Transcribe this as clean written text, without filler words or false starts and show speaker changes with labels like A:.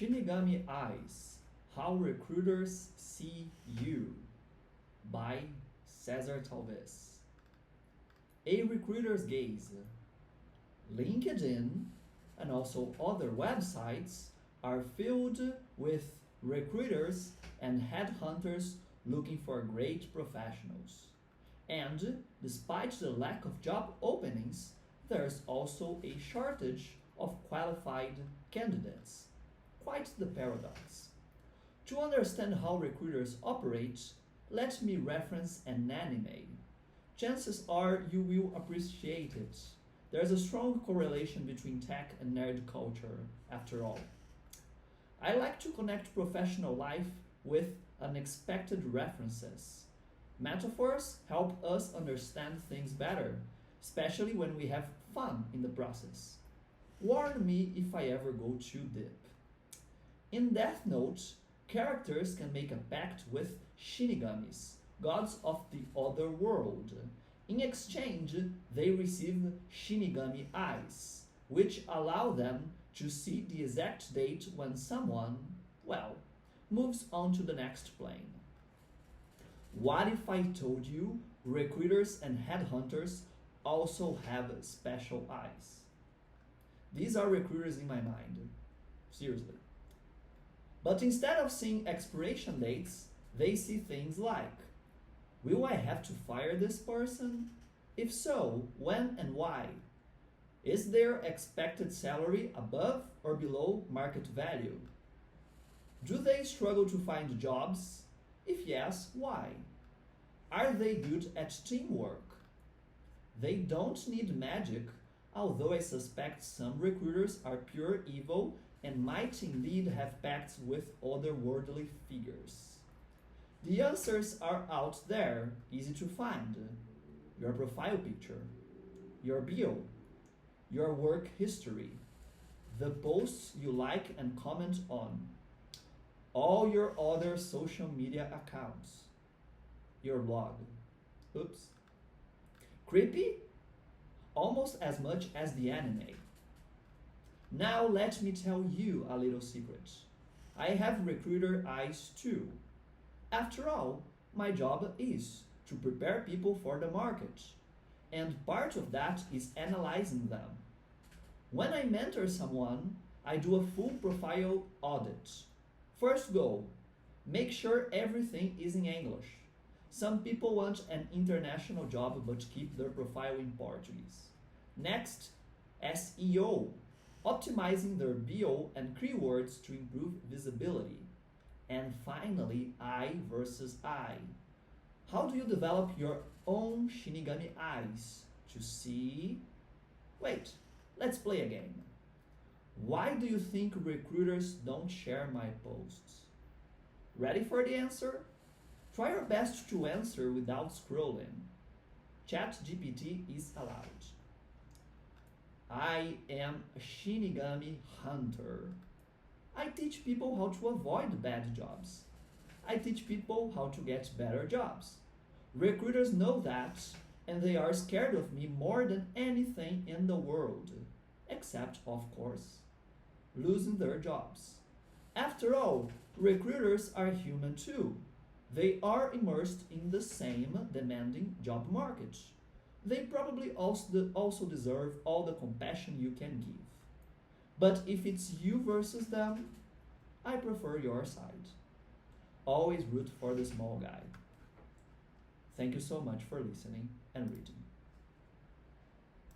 A: 𝐞𝐬𝐬 How Recruiters See You by César Talvez. A recruiter's gaze. LinkedIn and also other websites are filled with recruiters and headhunters looking for great professionals. And despite the lack of job openings, there's also a shortage of qualified candidates. Quite the paradox. To understand how recruiters operate, let me reference an anime. Chances are you will appreciate it. There's a strong correlation between tech and nerd culture, after all. I like to connect professional life with unexpected references. Metaphors help us understand things better, especially when we have fun in the process. Warn me if I ever go too deep. In Death Note, characters can make a pact with shinigamis, gods of the other world. In exchange, they receive shinigami eyes, which allow them to see the exact date when someone, well, moves on to the next plane. What if I told you recruiters and headhunters also have special eyes? These are recruiters in my mind. Seriously. But instead of seeing expiration dates, they see things like, will I have to fire this person? If so, when and why? Is their expected salary above or below market value? Do they struggle to find jobs? If yes, why? Are they good at teamwork? They don't need magic, although I suspect some recruiters are pure evil and might indeed have pacts with otherworldly figures. The answers are out there, easy to find. Your profile picture, your bio, your work history, the posts you like and comment on, all your other social media accounts, your blog. Oops. Creepy? Almost as much as the anime. Now let me tell you a little secret. I have recruiter eyes too. After all, my job is to prepare people for the market, and part of that is analyzing them. When I mentor someone, I do a full profile audit. First goal, make sure everything is in English. Some people want an international job but keep their profile in Portuguese. Next, SEO, optimizing their bio and keywords to improve visibility. And finally, eye versus eye. How do you develop your own shinigami eyes to see? Wait, let's play a game. Why do you think recruiters don't share my posts? Ready for the answer? Try your best to answer without scrolling. ChatGPT is allowed. I am a shinigami hunter. I teach people how to avoid bad jobs. I teach people how to get better jobs. Recruiters know that, and they are scared of me more than anything in the world, except, of course, losing their jobs. After all, recruiters are human too. They are immersed in the same demanding job market. They probably also deserve all the compassion you can give. But if it's you versus them, I prefer your side. Always root for the small guy. Thank you so much for listening and reading.